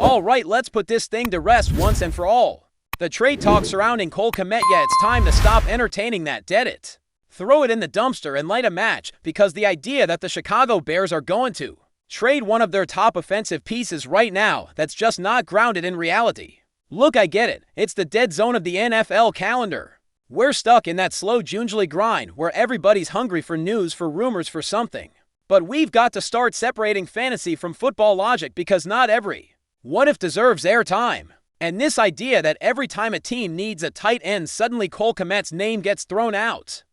Alright, let's put this thing to rest once and for all. The trade talk surrounding Cole Kmet, yeah, it's time to stop entertaining that, dead it. Throw it in the dumpster and light a match, because the idea that the Chicago Bears are going to trade one of their top offensive pieces right now, that's just not grounded in reality. Look, I get it, it's the dead zone of the NFL calendar. We're stuck in that slow gingerly grind where everybody's hungry for news, for rumors, for something. But we've got to start separating fantasy from football logic, because not every what if deserves airtime. And this idea that every time a team needs a tight end, suddenly Cole Kmet's name gets thrown out.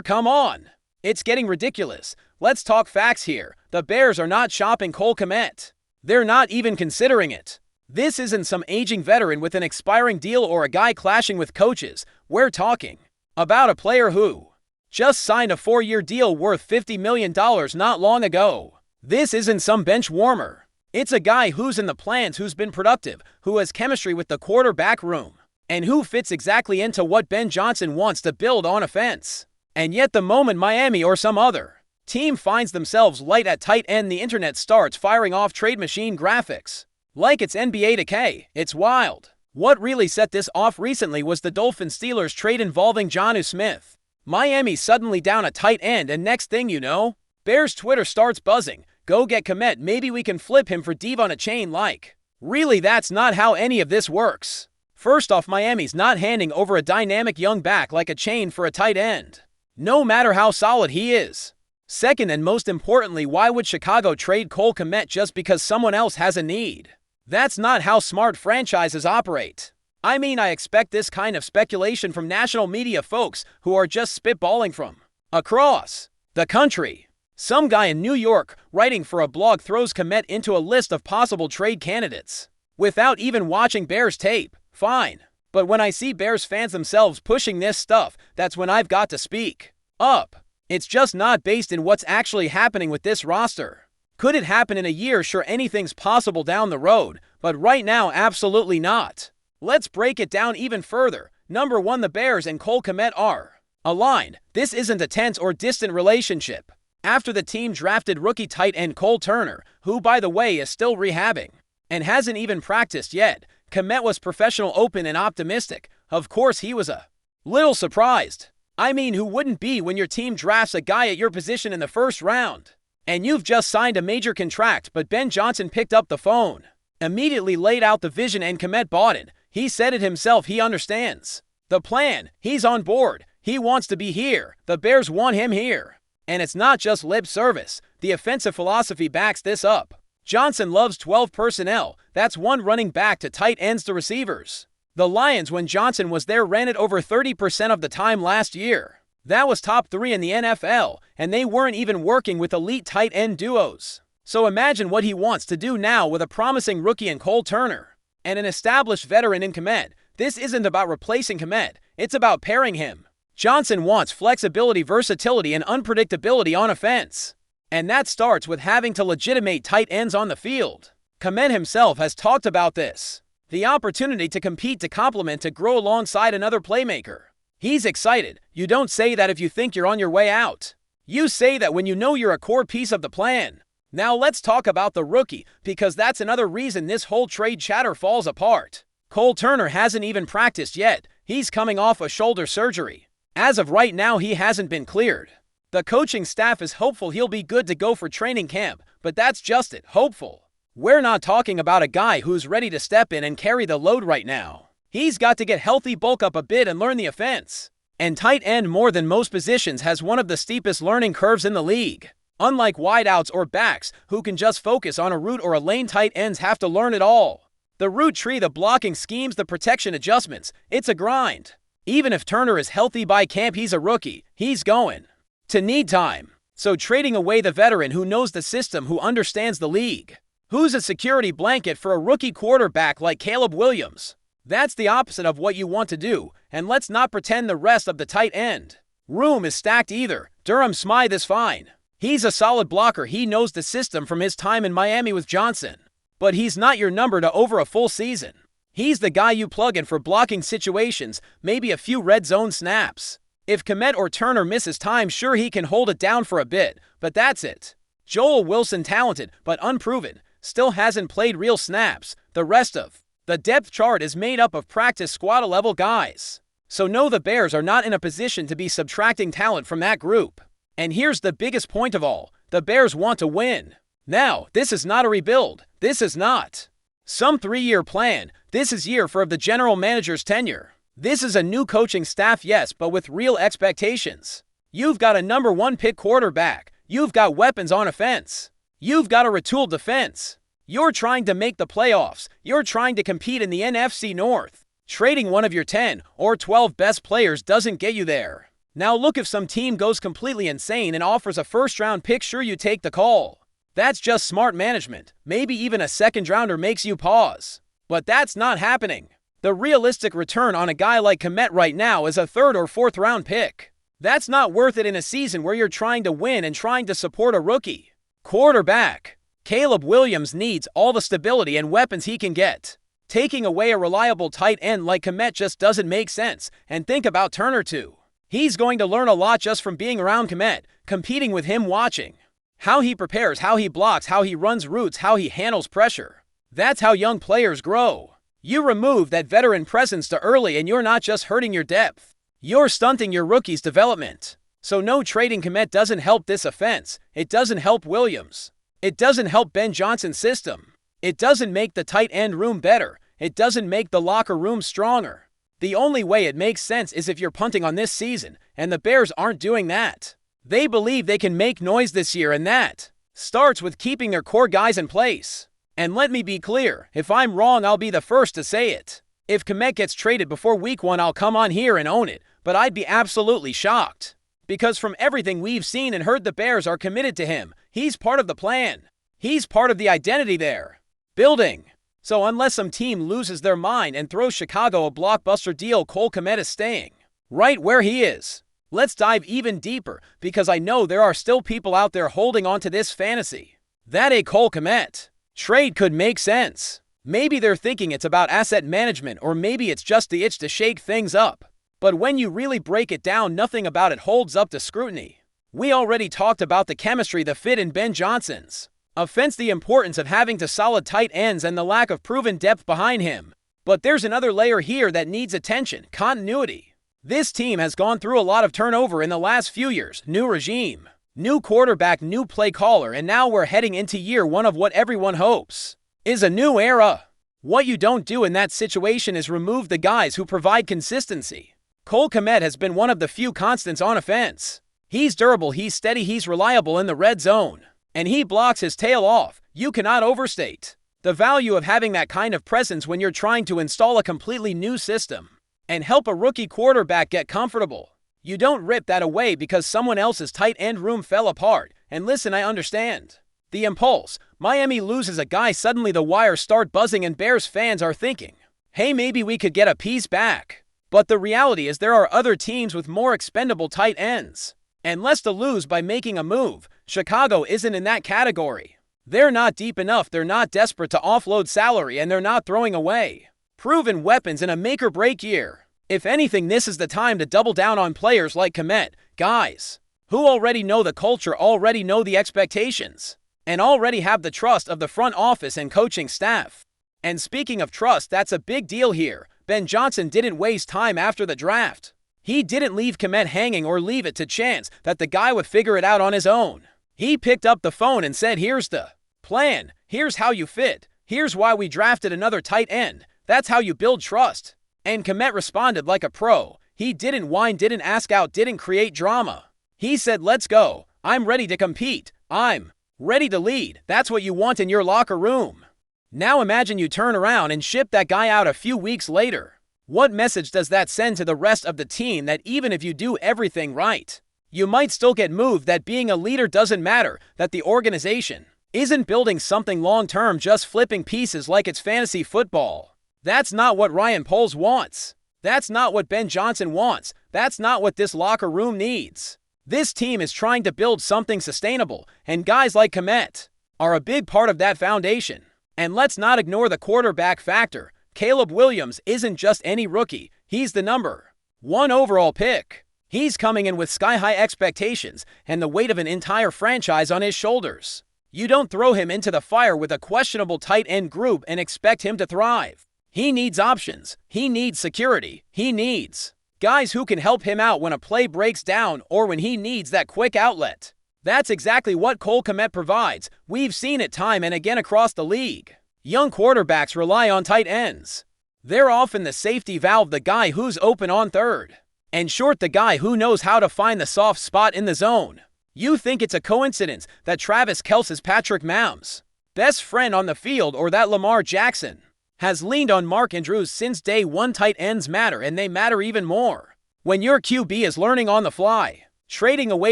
Come on. It's getting ridiculous. Let's talk facts here. The Bears are not shopping Cole Kmet. They're not even considering it. This isn't some aging veteran with an expiring deal or a guy clashing with coaches. We're talking about a player who just signed a 4-year deal worth $50 million not long ago. This isn't some bench warmer. It's a guy who's in the plans, who's been productive, who has chemistry with the quarterback room, and who fits exactly into what Ben Johnson wants to build on offense. And yet the moment Miami or some other team finds themselves light at tight end, the internet starts firing off trade machine graphics. Like it's NBA 2K. It's wild. What really set this off recently was the Dolphins-Steelers trade involving Jonnu Smith. Miami suddenly down a tight end, and next thing you know, Bears Twitter starts buzzing. Go get Kmet, maybe we can flip him for Dev on a chain. Like, really, that's not how any of this works. First off, Miami's not handing over a dynamic young back like a chain for a tight end, no matter how solid he is. Second, and most importantly, why would Chicago trade Cole Kmet just because someone else has a need? That's not how smart franchises operate. I mean, I expect this kind of speculation from national media folks who are just spitballing from across the country. Some guy in New York writing for a blog throws Kmet into a list of possible trade candidates without even watching Bears tape. Fine. But when I see Bears fans themselves pushing this stuff, that's when I've got to speak up. It's just not based in what's actually happening with this roster. Could it happen in a year? Sure, anything's possible down the road, but right now, absolutely not. Let's break it down even further. Number one, the Bears and Cole Kmet are aligned. This isn't a tense or distant relationship. After the team drafted rookie tight end Cole Turner, who by the way is still rehabbing and hasn't even practiced yet, Kmet was professional, open, and optimistic. Of course, he was a little surprised. I mean, who wouldn't be when your team drafts a guy at your position in the first round? And you've just signed a major contract, but Ben Johnson picked up the phone, immediately laid out the vision, and Kmet bought it. He said it himself, he understands the plan. He's on board. He wants to be here. The Bears want him here. And it's not just lip service. The offensive philosophy backs this up. Johnson loves 12 personnel. That's one running back to tight ends to receivers. The Lions, when Johnson was there, ran it over 30% of the time last year. That was top 3 in the NFL, and they weren't even working with elite tight end duos. So imagine what he wants to do now with a promising rookie in Cole Turner and an established veteran in Kmet. This isn't about replacing Kmet. It's about pairing him. Johnson wants flexibility, versatility, and unpredictability on offense. And that starts with having to legitimate tight ends on the field. Kmet himself has talked about this. The opportunity to compete, to complement, to grow alongside another playmaker. He's excited. You don't say that if you think you're on your way out. You say that when you know you're a core piece of the plan. Now let's talk about the rookie, because that's another reason this whole trade chatter falls apart. Cole Turner hasn't even practiced yet. He's coming off a shoulder surgery. As of right now, he hasn't been cleared. The coaching staff is hopeful he'll be good to go for training camp, but that's just it, hopeful. We're not talking about a guy who's ready to step in and carry the load right now. He's got to get healthy, bulk up a bit, and learn the offense. And tight end, more than most positions, has one of the steepest learning curves in the league. Unlike wideouts or backs, who can just focus on a route or a lane, tight ends have to learn it all. The route tree, the blocking schemes, the protection adjustments, it's a grind. Even if Turner is healthy by camp, he's a rookie. He's going to need time. So trading away the veteran who knows the system, who understands the league, who's a security blanket for a rookie quarterback like Caleb Williams, that's the opposite of what you want to do. And let's not pretend the rest of the tight end room is stacked either. Durham Smythe is fine. He's a solid blocker. He knows the system from his time in Miami with Johnson. But he's not your number to over a full season. He's the guy you plug in for blocking situations, maybe a few red zone snaps. If Kmet or Turner misses time, sure, he can hold it down for a bit, but that's it. Joel Wilson, talented but unproven. still hasn't played real snaps. The rest of the depth chart is made up of practice squad-level guys. So no, the Bears are not in a position to be subtracting talent from that group. And here's the biggest point of all. The Bears want to win. Now, this is not a rebuild. This is not some 3-year plan. This is year for the general manager's tenure. This is a new coaching staff, yes, but with real expectations. You've got a number 1 pick quarterback. You've got weapons on offense. You've got a retooled defense. You're trying to make the playoffs. You're trying to compete in the NFC North. Trading one of your 10 or 12 best players doesn't get you there. Now look, if some team goes completely insane and offers a first-round pick, sure, you take the call. That's just smart management. Maybe even a second-rounder makes you pause. But that's not happening. The realistic return on a guy like Kmet right now is a 3rd or 4th-round pick. That's not worth it in a season where you're trying to win and trying to support a rookie quarterback. Caleb Williams needs all the stability and weapons he can get. Taking away a reliable tight end like Kmet just doesn't make sense. And think about Turner too. He's going to learn a lot just from being around Kmet, competing with him, watching how he prepares, how he blocks, how he runs routes, how he handles pressure. That's how young players grow. You remove that veteran presence too early and you're not just hurting your depth. You're stunting your rookie's development. So no, trading Kmet doesn't help this offense. It doesn't help Williams. It doesn't help Ben Johnson's system. It doesn't make the tight end room better. It doesn't make the locker room stronger. The only way it makes sense is if you're punting on this season, and the Bears aren't doing that. They believe they can make noise this year, and that starts with keeping their core guys in place. And let me be clear, if I'm wrong, I'll be the first to say it. If Kmet gets traded before week 1, I'll come on here and own it, but I'd be absolutely shocked. Because from everything we've seen and heard, the Bears are committed to him. He's part of the plan. He's part of the identity they're building. So unless some team loses their mind and throws Chicago a blockbuster deal, Cole Kmet is staying right where he is. Let's dive even deeper, because I know there are still people out there holding on to this fantasy that a Cole Kmet trade could make sense. Maybe they're thinking it's about asset management, or maybe it's just the itch to shake things up. But when you really break it down, nothing about it holds up to scrutiny. We already talked about the chemistry, the fit in Ben Johnson's offense, the importance of having to solid tight ends, and the lack of proven depth behind him. But there's another layer here that needs attention: continuity. This team has gone through a lot of turnover in the last few years. New regime, new quarterback, new play caller, and now we're heading into year 1 of what everyone hopes is a new era. What you don't do in that situation is remove the guys who provide consistency. Cole Kmet has been one of the few constants on offense. He's durable, he's steady, he's reliable in the red zone, and he blocks his tail off. You cannot overstate the value of having that kind of presence when you're trying to install a completely new system and help a rookie quarterback get comfortable. You don't rip that away because someone else's tight end room fell apart. And listen, I understand the impulse. Miami loses a guy, suddenly the wires start buzzing and Bears fans are thinking, hey, maybe we could get a piece back. But the reality is there are other teams with more expendable tight ends and less to lose by making a move. Chicago isn't in that category. They're not deep enough, they're not desperate to offload salary, and they're not throwing away proven weapons in a make-or-break year. If anything, this is the time to double down on players like Kmet, guys who already know the culture, already know the expectations, and already have the trust of the front office and coaching staff. And speaking of trust, that's a big deal here. Ben Johnson didn't waste time after the draft. He didn't leave Kmet hanging or leave it to chance that the guy would figure it out on his own. He picked up the phone and said, here's the plan. Here's how you fit. Here's why we drafted another tight end. That's how you build trust. And Kmet responded like a pro. He didn't whine, didn't ask out, didn't create drama. He said, let's go. I'm ready to compete. I'm ready to lead. That's what you want in your locker room. Now imagine you turn around and ship that guy out a few weeks later. What message does that send to the rest of the team that even if you do everything right, you might still get moved, that being a leader doesn't matter, that the organization isn't building something long-term, just flipping pieces like it's fantasy football? That's not what Ryan Poles wants. That's not what Ben Johnson wants. That's not what this locker room needs. This team is trying to build something sustainable, and guys like Kmet are a big part of that foundation. And let's not ignore the quarterback factor. Caleb Williams isn't just any rookie. He's the number 1 overall pick. He's coming in with sky-high expectations and the weight of an entire franchise on his shoulders. You don't throw him into the fire with a questionable tight end group and expect him to thrive. He needs options. He needs security. He needs guys who can help him out when a play breaks down or when he needs that quick outlet. That's exactly what Cole Kmet provides. We've seen it time and again across the league. Young quarterbacks rely on tight ends. They're often the safety valve, the guy who's open on third, and short, the guy who knows how to find the soft spot in the zone. You think it's a coincidence that Travis Kelce's Patrick Mahomes' best friend on the field or that Lamar Jackson has leaned on Mark Andrews since day one? Tight ends matter, and they matter even more when your QB is learning on the fly. Trading away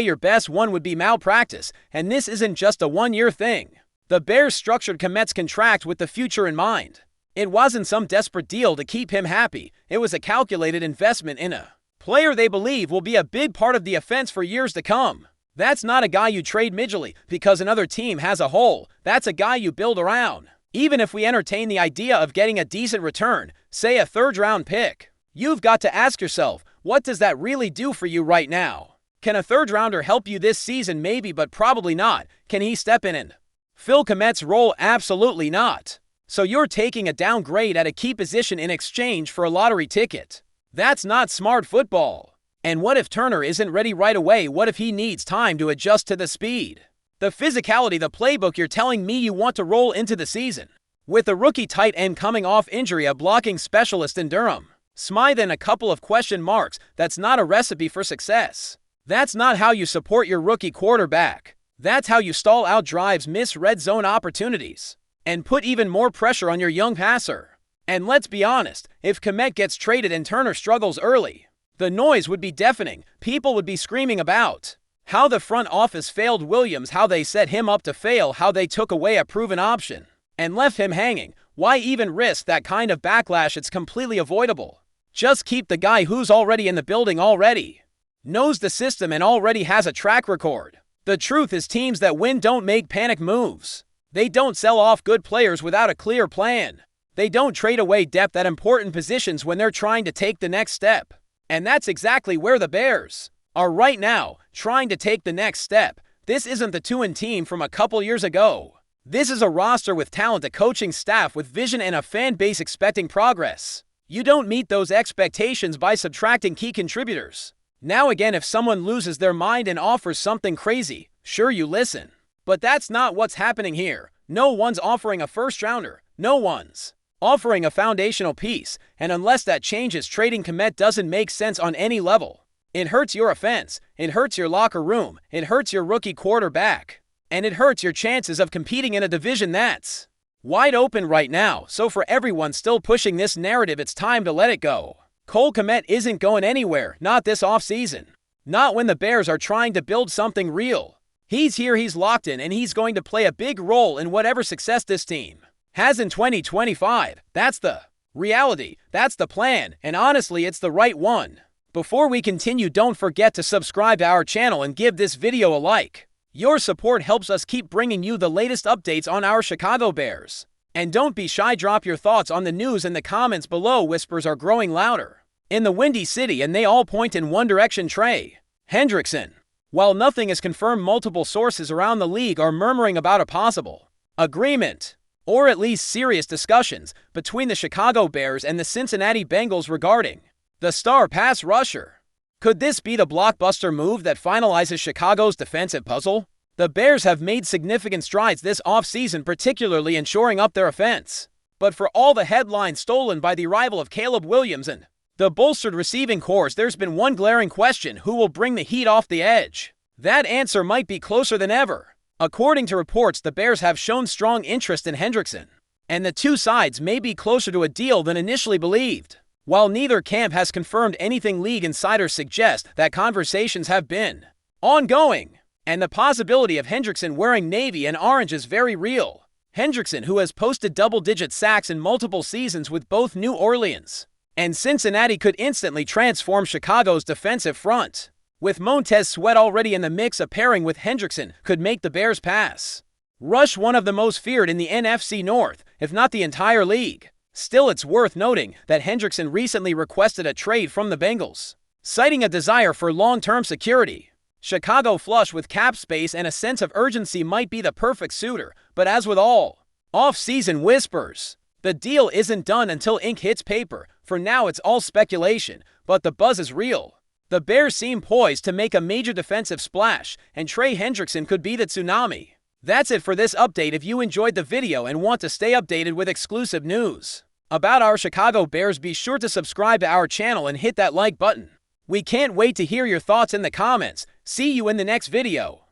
your best one would be malpractice, and this isn't just a one-year thing. The Bears structured Kmet's contract with the future in mind. It wasn't some desperate deal to keep him happy. It was a calculated investment in a player they believe will be a big part of the offense for years to come. That's not a guy you trade midgely because another team has a hole. That's a guy you build around. Even if we entertain the idea of getting a decent return, say a third-round pick, you've got to ask yourself, what does that really do for you right now? Can a third-rounder help you this season? Maybe, but probably not. Can he step in and fill Kmet's role? Absolutely not. So you're taking a downgrade at a key position in exchange for a lottery ticket. That's not smart football. And what if Turner isn't ready right away? What if he needs time to adjust to the speed, the physicality, the playbook you're telling me you want to roll into the season? With a rookie tight end coming off injury, a blocking specialist in Durham Smythe, and a couple of question marks, that's not a recipe for success. That's not how you support your rookie quarterback. That's how you stall out drives, miss red zone opportunities, and put even more pressure on your young passer. And let's be honest, if Kmet gets traded and Turner struggles early, the noise would be deafening. People would be screaming about how the front office failed Williams, how they set him up to fail, how they took away a proven option and left him hanging. Why even risk that kind of backlash? It's completely avoidable. Just keep the guy who's already in the building, already knows the system, and already has a track record. The truth is, teams that win don't make panic moves. They don't sell off good players without a clear plan. They don't trade away depth at important positions when they're trying to take the next step. And that's exactly where the Bears are right now, trying to take the next step. This isn't the 2-and team from a couple years ago. This is a roster with talent, a coaching staff with vision, and a fan base expecting progress. You don't meet those expectations by subtracting key contributors. Now again, if someone loses their mind and offers something crazy, sure, you listen. But that's not what's happening here. No one's offering a first-rounder. No one's offering a foundational piece, and unless that changes, trading Kmet doesn't make sense on any level. It hurts your offense, it hurts your locker room, it hurts your rookie quarterback, and it hurts your chances of competing in a division that's wide open right now. So for everyone still pushing this narrative, it's time to let it go. Cole Kmet isn't going anywhere, not this offseason. Not when the Bears are trying to build something real. He's here, he's locked in, and he's going to play a big role in whatever success this team has in 2025. That's the reality. That's the plan. And honestly, it's the right one. Before we continue, don't forget to subscribe to our channel and give this video a like. Your support helps us keep bringing you the latest updates on our Chicago Bears. And don't be shy, drop your thoughts on the news in the comments below. Whispers are growing louder in the Windy City, and they all point in one direction: Trey Hendrickson. While nothing is confirmed, multiple sources around the league are murmuring about a possible agreement, or at least serious discussions, between the Chicago Bears and the Cincinnati Bengals regarding the star pass rusher. Could this be the blockbuster move that finalizes Chicago's defensive puzzle? The Bears have made significant strides this offseason, particularly in shoring up their offense. But for all the headlines stolen by the arrival of Caleb Williams and the bolstered receiving corps, there's been one glaring question: who will bring the heat off the edge? That answer might be closer than ever. According to reports, the Bears have shown strong interest in Hendrickson, and the two sides may be closer to a deal than initially believed. While neither camp has confirmed anything, league insiders suggest that conversations have been ongoing, and the possibility of Hendrickson wearing navy and orange is very real. Hendrickson, who has posted double-digit sacks in multiple seasons with both New Orleans and Cincinnati, could instantly transform Chicago's defensive front. With Montez Sweat already in the mix, a pairing with Hendrickson could make the Bears pass rush one of the most feared in the NFC North, if not the entire league. Still, it's worth noting that Hendrickson recently requested a trade from the Bengals, citing a desire for long-term security. Chicago flush with cap space and a sense of urgency might be the perfect suitor, but as with all off-season whispers, the deal isn't done until ink hits paper. For now it's all speculation, but the buzz is real. The Bears seem poised to make a major defensive splash, and Trey Hendrickson could be the tsunami. That's it for this update. If you enjoyed the video and want to stay updated with exclusive news about our Chicago Bears, be sure to subscribe to our channel and hit that like button. We can't wait to hear your thoughts in the comments. See you in the next video.